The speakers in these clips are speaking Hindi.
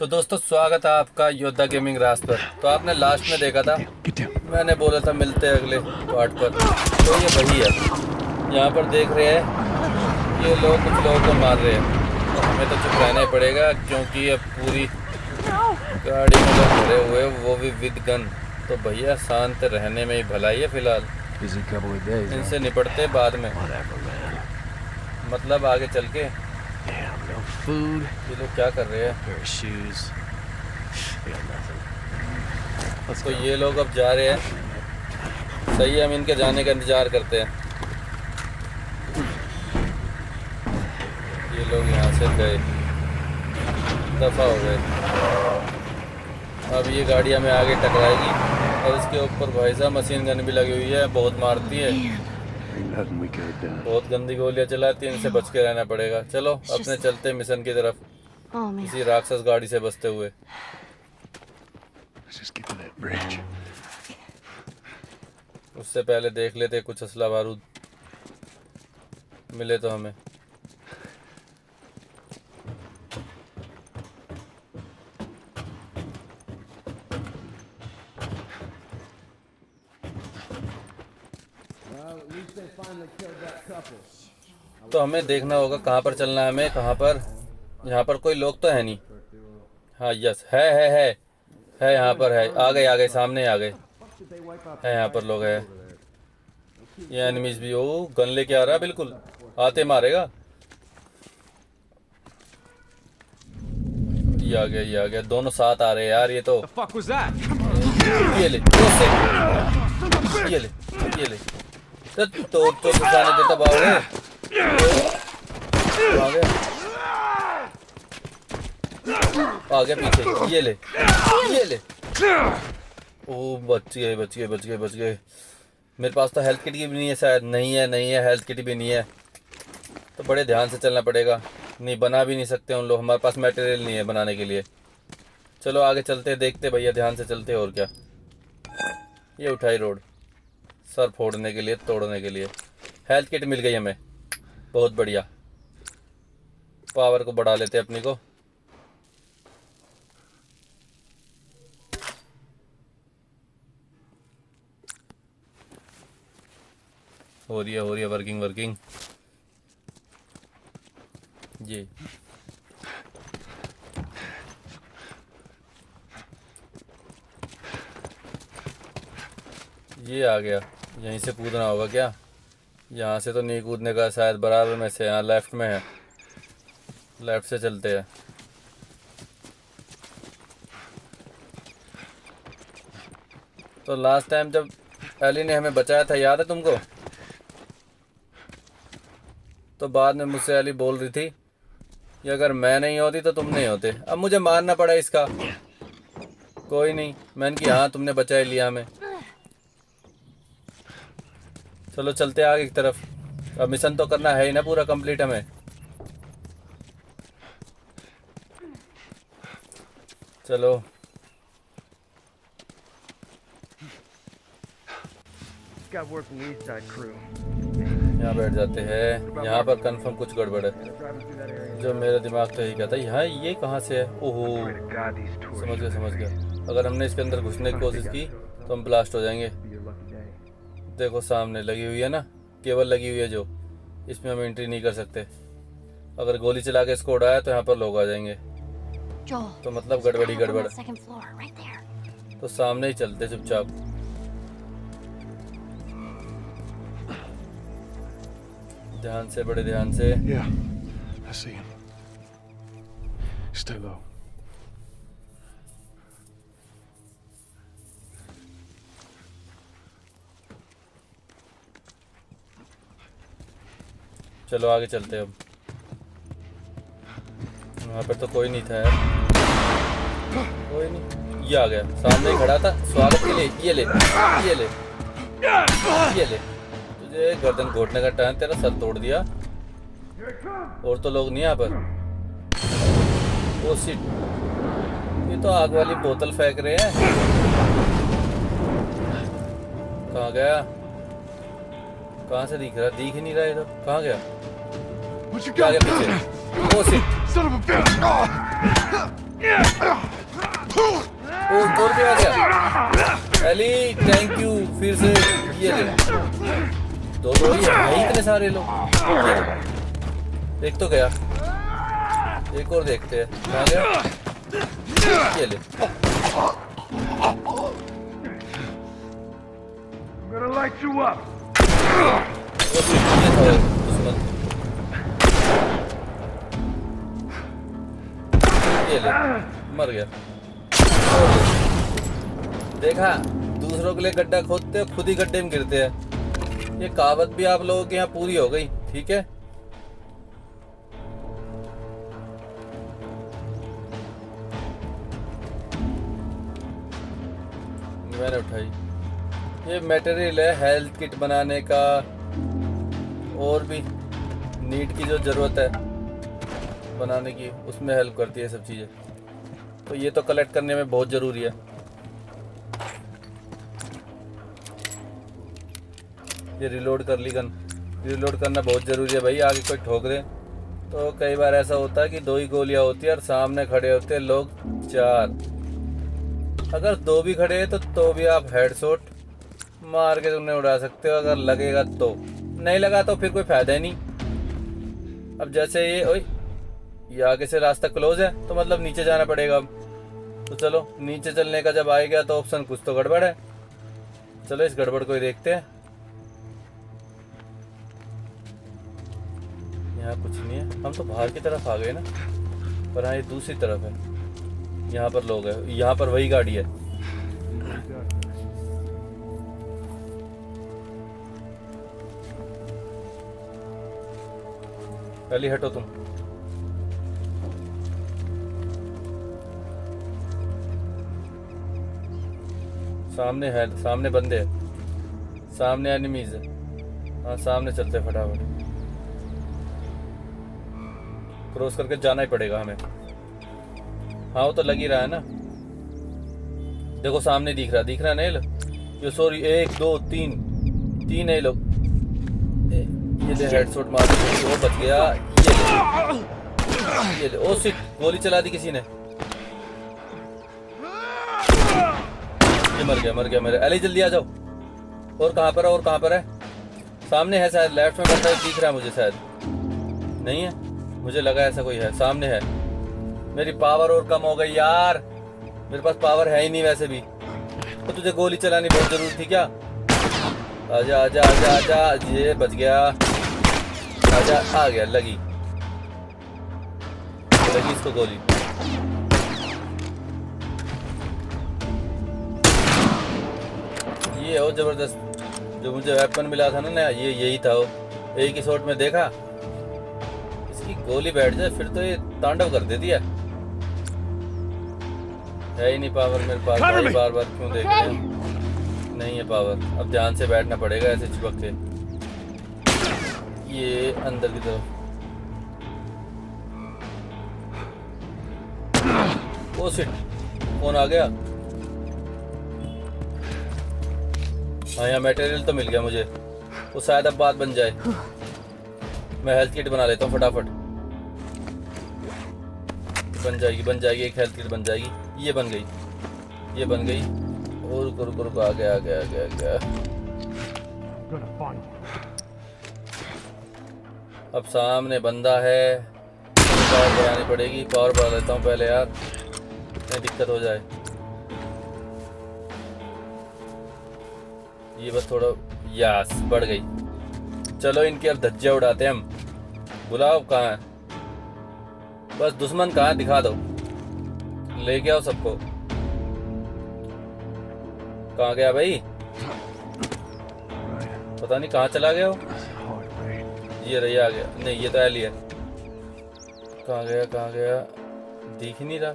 तो दोस्तों स्वागत है आपका योद्धा गेमिंग राज पर। तो आपने लास्ट में देखा था, मैंने बोला था मिलते हैं अगले पार्ट पर। तो ये वही है, यहाँ पर देख रहे हैं ये लोग कुछ लोगों को मार रहे हैं। तो हमें तो चुप रहना ही पड़ेगा क्योंकि अब पूरी गाड़ी में लोग भरे हुए, वो भी विद गन। तो भैया शांत रहने में ही भलाई है फिलहाल, इनसे निपटते बाद में, मतलब आगे चल के। ये लोग क्या कर रहे हैं? तो ये लोग अब जा रहे हैं, सही है, हम इनके जाने का इंतजार करते हैं। ये लोग यहाँ से गए, दफा हो गए। अब ये गाड़ी हमें आगे टकराएगी और इसके ऊपर भाई साहब मशीन गन भी लगी हुई है, बहुत मारती है, बहुत गंदी गोलियां चलाती है, इनसे बच के रहना पड़ेगा। चलो अपने चलते हैं मिशन की तरफ, इसी राक्षस गाड़ी से बचते हुए। उससे पहले देख लेते कुछ असला बारूद मिले तो हमें। तो हमें देखना होगा कहाँ पर चलना है हमें, कहाँ पर। यहाँ पर कोई लोग तो है नहीं। हाँ यस, है यहाँ पर है। आ गए सामने आ गए, है यहाँ पर लोग हैं। ये एनिमीज भी, ओ गन लेके आ रहा है, बिल्कुल आते मारेगा। ये आ गया, दोनों साथ आ रहे हैं यार। ये तो ये ले तो जाने देता बावड़े। आ गया पीछे, ये ले। ओ बच गए। मेरे पास तो हेल्थ किट की भी नहीं है शायद। नहीं है हेल्थ किट भी नहीं है, तो बड़े ध्यान से चलना पड़ेगा। नहीं बना भी नहीं सकते उन लोग, हमारे पास मटेरियल नहीं है बनाने के लिए। चलो आगे चलते, देखते भैया, ध्यान से चलते। और क्या, ये उठाई रोड सर फोड़ने के लिए, तोड़ने के लिए। हेल्थ किट मिल गई हमें, बहुत बढ़िया। पावर को बढ़ा लेते अपनी को। हो रही है वर्किंग। ये आ गया, यहीं से कूदना होगा क्या? यहाँ से तो नहीं कूदने का शायद, बराबर में से। यहाँ लेफ्ट में है, लेफ्ट से चलते हैं। तो लास्ट टाइम जब एली ने हमें बचाया था, याद है तुमको? तो बाद में मुझसे एली बोल रही थी कि अगर मैं नहीं होती तो तुम नहीं होते। अब मुझे मारना पड़ा इसका, कोई नहीं। मैंने कि हाँ तुमने बचा ही लिया हमें। चलो चलते आगे की तरफ। अब मिशन तो करना है ही ना पूरा कंप्लीट हमें। चलो यहाँ बैठ जाते हैं। यहाँ पर कंफर्म कुछ गड़बड़ है, जो मेरा दिमाग तो यही कहता है। यहाँ ये कहाँ से है? ओहो समझ गया। अगर हमने इसके अंदर घुसने की कोशिश की तो हम ब्लास्ट हो जाएंगे। देखो सामने लगी हुई है ना, केबल लगी हुई है, जो इसमें हम एंट्री नहीं कर सकते। अगर गोली चला के इसको उड़ाया तो यहाँ पर लोग आ जाएंगे, तो मतलब गड़बड़। तो सामने ही चलते चुपचाप। ध्यान से, बड़े ध्यान से। चलो आगे चलते अब। वहाँ पर तो कोई नहीं था यार, कोई नहीं। ये आ गया, सामने ही खड़ा था स्वागत के लिए। ये ले तुझे गर्दन घोटने का टाइम, तेरा सर तोड़ दिया। और तो लोग नहीं यहाँ पर। ओ शिट, ये तो आग वाली बोतल फेंक रहे हैं। कहाँ गया? कहाँ से दिख ही नहीं रहा। ये तो कहाँ गया? क्या गया पीछे? ओ शिट, ओ गोल पे आ गया एली, थैंक यू। फिर से ये ले, दो ही है, इतने सारे लोग। देख तो गया, एक और देखते हैं कहाँ गया। ये ले, ये ले, मर गया। देखा, दूसरों के लिए गड्ढा खोदते हो, खुद ही गड्ढे में गिरते हैं। ये कहावत भी आप लोगों के यहाँ पूरी हो गई। ठीक है, मैंने उठाई। ये मटेरियल है हेल्थ किट बनाने का, और भी नीड की जो जरूरत है बनाने की, उसमें हेल्प करती है सब चीजें। तो ये तो कलेक्ट करने में बहुत जरूरी है। ये रिलोड कर ली गन, रिलोड करना बहुत ज़रूरी है भाई। आगे कोई ठोक दे तो कई बार ऐसा होता है कि 2 ही गोलियां होती है और सामने खड़े होते हैं लोग 4। अगर 2 भी खड़े हैं तो भी आप हेडशॉट मार के उन्हें उड़ा सकते हो, अगर लगेगा तो। नहीं लगा तो फिर कोई फायदा ही नहीं। अब जैसे ये आगे से रास्ता क्लोज है तो मतलब नीचे जाना पड़ेगा अब। तो चलो नीचे चलने का जब आएगा तो ऑप्शन कुछ तो गड़बड़ है। चलो इस गड़बड़ को ही देखते हैं। यहाँ कुछ नहीं है, हम तो बाहर की तरफ आ गए ना, पर हाँ ये दूसरी तरफ है। यहाँ पर लोग हैं, यहाँ पर वही गाड़ी है। पहले हटो तुम। सामने है, सामने बंदे हैं, सामने एनिमीज है। हाँ सामने चलते फटाफट, क्रॉस करके जाना ही पड़ेगा हमें। हाँ वो तो लग ही रहा है ना, देखो सामने दिख रहा नहीं ये, सॉरी 1 2 3 है लोग। ये ले हेडशॉट मार दी, वो बच गया। ये ले, ओ शिट, गोली चला दी किसी ने। ये मर गया मेरे। अली जल्दी आ जाओ। और कहाँ पर है? सामने है शायद, लेफ्ट में बंदा दिख रहा है मुझे शायद। नहीं है, मुझे लगा ऐसा कोई है। सामने है। मेरी पावर और कम हो गई यार, मेरे पास पावर है ही नहीं वैसे भी। तो तुझे गोली चलानी बहुत जरूरी थी क्या? आजा आजा आजा आजा, ये बच गया। आजा, आ गया, लगी इसको गोली। ये हो जबरदस्त, जो मुझे वेपन मिला था ना, ये यही था वो। एक ही शॉट में देखा, इसकी गोली बैठ जाए फिर तो ये तांडव कर देती है ही नहीं पावर मेरे पास। बार बार क्यों देख रहे हैं? नहीं है पावर। अब ध्यान से बैठना पड़ेगा ऐसे चिपक के। ये अंदर की तरफ। ओ शिट, कौन आ गया? हाँ यहाँ मटेरियल तो मिल गया मुझे, वो शायद अब बात बन जाए। मैं हेल्थ किट बना लेता हूँ फटाफट। बन जाएगी एक हेल्थ किट बन जाएगी। ये बन गई। और रुको आ गया। अब सामने बंदा है, पावर बढ़ानी पड़ेगी। पावर बढ़ा लेता हूँ पहले यार, नहीं दिक्कत हो जाए। ये बस थोड़ा, यस बढ़ गई। चलो इनके अब धज्जे उड़ाते हैं हम। बुलाओ, कहाँ है? बस दुश्मन कहाँ है दिखा दो, लेके आओ सबको। कहाँ गया भाई? पता नहीं कहाँ चला गया वो। ये रही, आ गया। नहीं ये तो एली है। कहाँ गया? दिख ही नहीं रहा।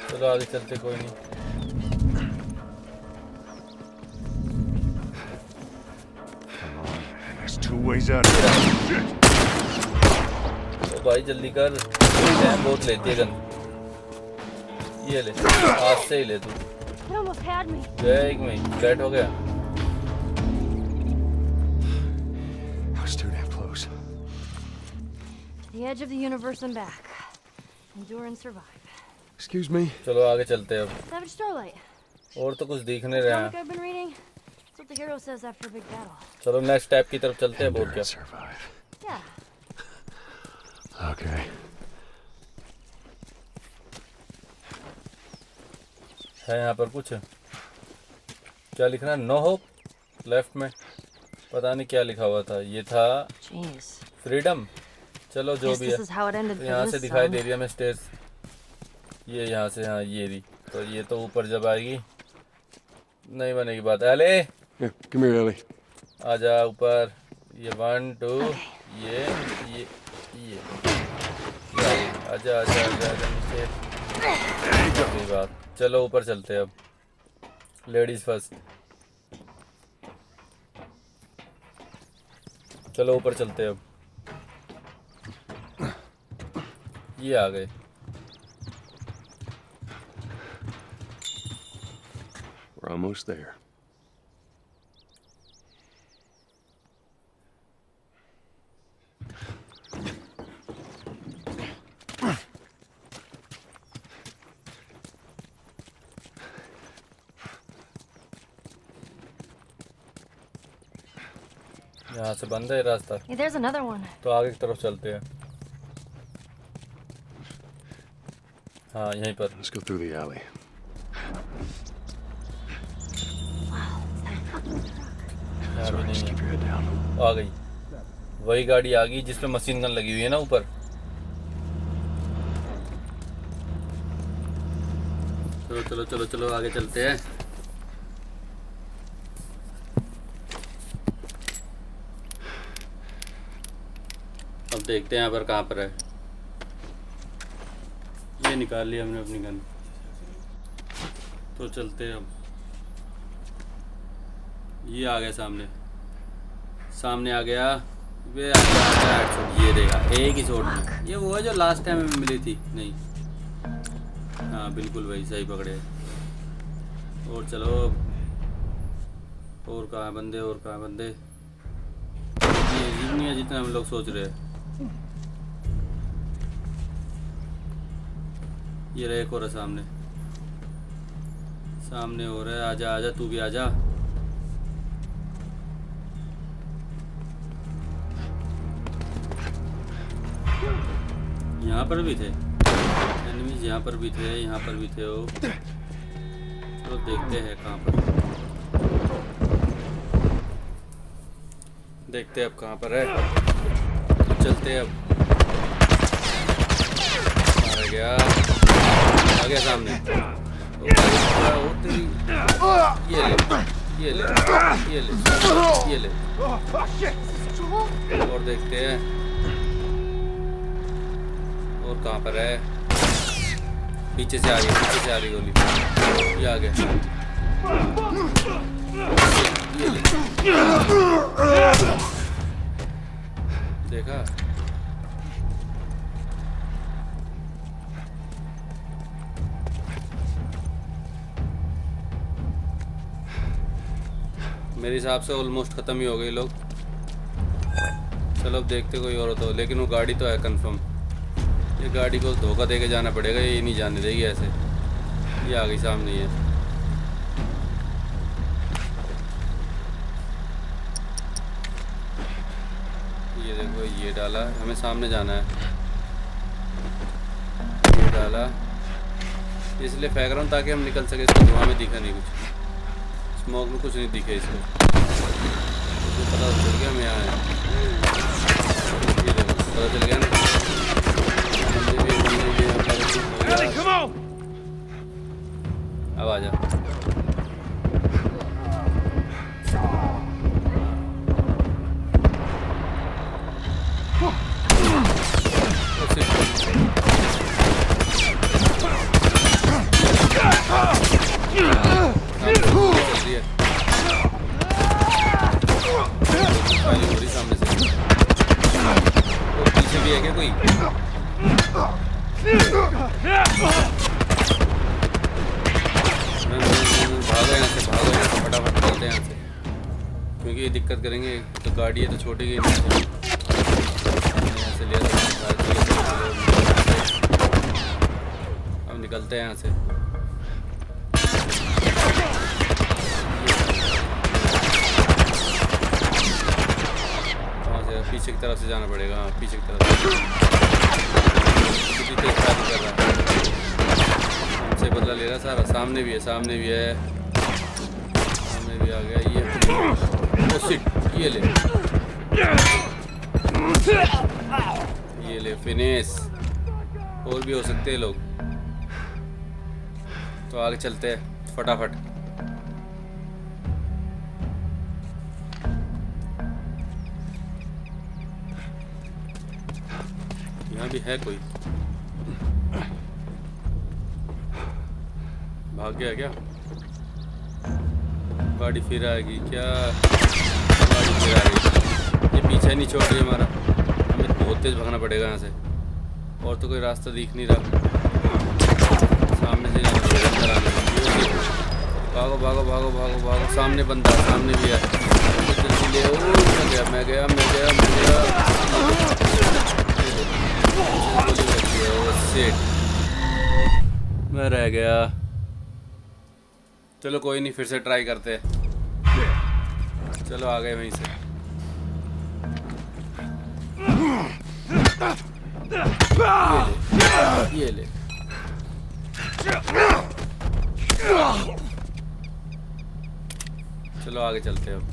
चलो आगे चलते, कोई नहीं। तो भाई जल्दी कर, टाइम बहुत लेती है गन। ये ले, हाथ से ही ले तू। एक मिनट, फ्लैट हो गया। The edge of the universe and back. Endure and survive. Excuse me. चलो आगे चलते हैं अब। Savage Starlight. और तो कुछ दिख नहीं रहा Comic है। I've been reading. That's what the hero says after a big battle. चलो नेक्स्ट टैब की तरफ चलते हैं। Endure और क्या and survive. Yeah. Okay. है यहाँ पर कुछ? क्या लिखना है? No hope. लेफ्ट में पता नहीं क्या लिखा हुआ था। ये था Jeez. फ्रीडम। चलो जो Guess भी this है। is how it ended तो for यहाँ this से दिखाई son. दे रही है हमें स्टेज। ये यहाँ से, हाँ ये रही। तो ये तो ऊपर जब आएगी नहीं बनेगी बात। एले Here, come here, Ellie. आजा ऊपर। ये 1 2 ये आजा आजा आजा आजा नीचे। कोई बात। चलो ऊपर चलते हैं अब। Ladies first. चलो ऊपर चलते हैं अब। ये आ गए। We're almost there. यहाँ से बंद है रास्ता। Hey, there's another one. तो आगे की तरफ चलते हैं। हाँ यहीं पर। Let's go through the alley. यहाँ भी Sorry, नहीं just है। keep your head down. आ गई। वही गाड़ी आ गई जिसमें मशीन गन लगी हुई है ना ऊपर। चलो चलो चलो चलो आगे चलते हैं। अब देखते हैं यहाँ पर कहाँ पर है। ये निकाल लिया हमने अपनी गन। तो चलते हैं अब। ये आ गया सामने। सामने आ गया। वे आ गया हेडशॉट। ये देगा एक ही शॉट में। ये वो है जो लास्ट टाइम हमें मिली थी। नहीं, हाँ बिल्कुल वही, सही पकड़े। और चलो। और कहाँ है बंदे? और कहाँ है बंदे? ये अजीब नहीं है जितना हम लोग सोच रहे हैं। ये रहे एक और है सामने। सामने हो रहा है। आजा आजा तू भी आजा। यहाँ पर भी थे एनिमीज। यहाँ पर भी थे, यहाँ पर भी थे वो। चलो देखते हैं कहाँ पर। देखते हैं अब कहाँ पर है। चलते हैं अब। आ गया, आ गया सामने। ओ तेरी। ये ले, ये ले, ये ले, ये ले। और देखते हैं और कहाँ पर है। पीछे से आ रही है, पीछे से आ रही गोली। ये आ गया। ये ले। देखा। मेरे हिसाब से ऑलमोस्ट ख़त्म ही हो गए लोग। चलो अब देखते कोई और हो तो। लेकिन वो गाड़ी तो है कंफर्म। ये गाड़ी को धोखा दे के जाना पड़ेगा। ये नहीं जाने देगी ऐसे। ये आ गई सामने। ये देखो, ये डाला। हमें सामने जाना है। ये डाला इसलिए फेंक रहा हूँ ताकि हम निकल सके। इसको धुआं में दिखा नहीं कुछ। स्मोक में कुछ नहीं दिखे इसको। तो पता चल गया हम यहाँ हैं। ये देखो पता चल गया ना। अब आ जा। सामने से और पीछे भी है क्या कोई? भागो यहाँ से, भागो यहाँ से, फटाफट चलते हैं यहाँ से। क्योंकि ये दिक्कत करेंगे। तो गाड़ी है तो छोटी गई नहीं। यहाँ से लिया निकलते हैं यहाँ से। कहाँ से? पीछे की तरफ से जाना पड़ेगा। हाँ पीछे की तरफ से। कर रहा है, हमसे बदला ले रहा सारा। सामने भी है, सामने भी है, सामने भी आ गया ये। ओ शिट, ये ले फिनिश। और भी हो सकते हैं लोग, तो आगे चलते हैं फटाफट। यहाँ भी है कोई। भाग गया क्या? गाड़ी फिर आएगी क्या? गाड़ी फिर आ रही। ये पीछे नहीं छोड़ रही हमारा। हमें बहुत तेज भागना पड़ेगा यहाँ से। और तो कोई रास्ता दिख नहीं रहा। सामने से जाना पड़ेगा, अंदर आने में। भागो भागो भागो भागो भागो। सामने बंदा, सामने भी है। जल्दी ले। ओ मैं गया। मैं रह गया। चलो कोई नहीं, फिर से ट्राई करते हैं। चलो आ गए वहीं से। ये ले। चलो आगे चलते हैं। अब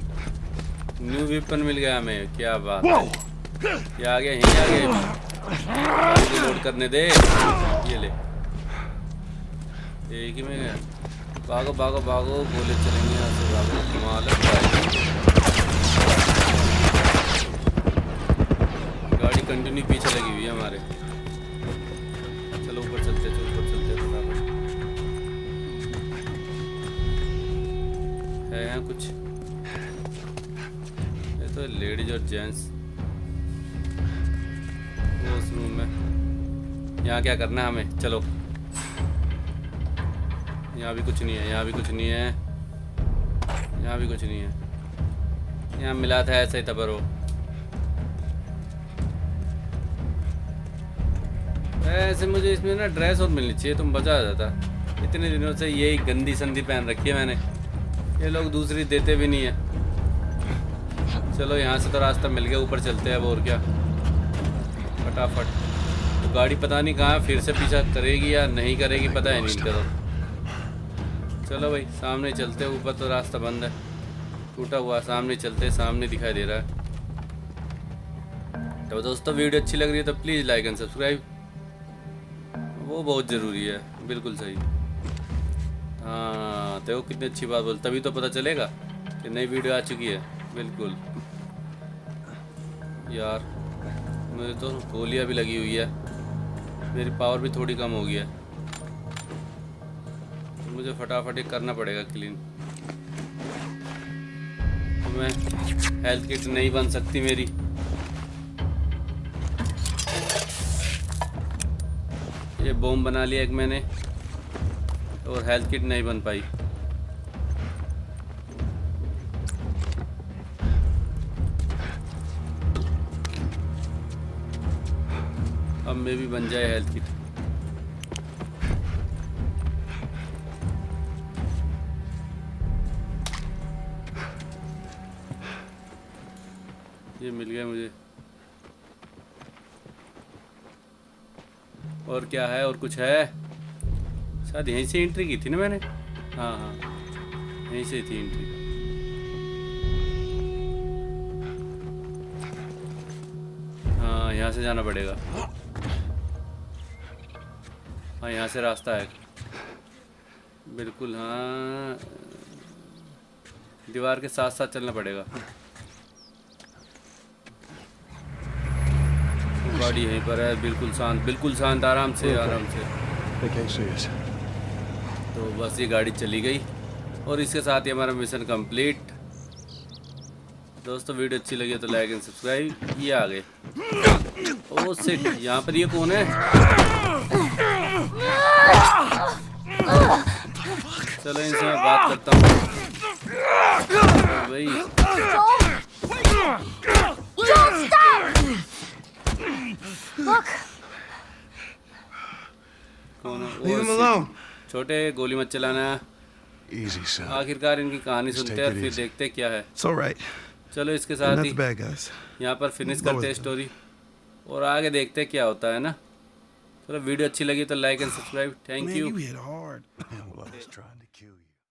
न्यू वेपन मिल गया हमें, क्या बात है। ये आ गया, यहीं आ गए। लोड करने दे। ये ले, एक ही में गया। भागो भागो भागो, गोले चलेंगे यहाँ से। भागो, कमाल है। गाड़ी कंटिन्यू पीछे लगी हुई है हमारे। चलो ऊपर चलते, फटाफट। है यहाँ कुछ? ये तो लेडीज और जेंट्स उस रूम में। यहाँ क्या करना है हमें? चलो। यहाँ भी कुछ नहीं है, यहाँ भी कुछ नहीं है, यहाँ भी कुछ नहीं है। यहाँ मिला था ऐसा ही था, पर ऐसे मुझे इसमें ना ड्रेस और मिलनी चाहिए, तुम बचा आ जाता। इतने दिनों से यही गंदी संदी पहन रखी है मैंने। ये लोग दूसरी देते भी नहीं है। चलो यहाँ से तो रास्ता मिल गया, ऊपर चलते हैं। अब और क्या, फटाफट। तो गाड़ी पता नहीं कहाँ, फिर से पीछा करेगी या नहीं करेगी, पता है नहीं इनका तो। चलो भाई सामने चलते हैं। ऊपर तो रास्ता बंद है, टूटा हुआ। सामने चलते, सामने दिखाई दे रहा है। तो दोस्तों वीडियो अच्छी लग रही है तो प्लीज़ लाइक एंड सब्सक्राइब, वो बहुत ज़रूरी है। बिल्कुल सही। हाँ देखो कितनी अच्छी बात बोल, तभी तो पता चलेगा कि नई वीडियो आ चुकी है। बिल्कुल यार, मुझे तो गोलियाँ भी लगी हुई है, मेरी पावर भी थोड़ी कम हो गई है। मुझे फटाफट ही करना पड़ेगा क्लीन। तो मैं हेल्थ किट नहीं बन सकती मेरी। ये बॉम्ब बना लिया एक मैंने, और हेल्थ किट नहीं बन पाई। अब मैं भी बन जाए हेल्थ किट। ये मिल गया मुझे। और क्या है? और कुछ है? शायद यहीं से एंट्री की थी ना मैंने। हाँ हाँ, यहीं से थी एंट्री। हाँ यहाँ से जाना पड़ेगा। हाँ यहाँ से रास्ता है बिल्कुल। हाँ दीवार के साथ साथ चलना पड़ेगा। गाड़ी यहीं पर है, बिल्कुल शांत, आराम से। They can't see us. तो बस ये गाड़ी चली गई, और इसके साथ ही हमारा मिशन कंप्लीट। दोस्तों वीडियो अच्छी लगी तो लाइक एंड सब्सक्राइब। ये आ गए। ओह शिट, यहाँ पर ये कौन है? चलो इनसे मैं बात करता हूँ भाई। Look! कौन है? Leave him alone. छोटे गोली मत चलाना। Easy, son. आखिरकार इनकी कहानी Just सुनते take हैं और it फिर easy. देखते क्या है। It's all right. चलो इसके They're साथ not he the bad guys. यहाँ पर फिनिश Lower करते हैं them. स्टोरी और आगे देखते क्या होता है ना। चलो वीडियो अच्छी लगी तो like and subscribe. Thank Man, you. you hit hard. Yeah, well, I was trying.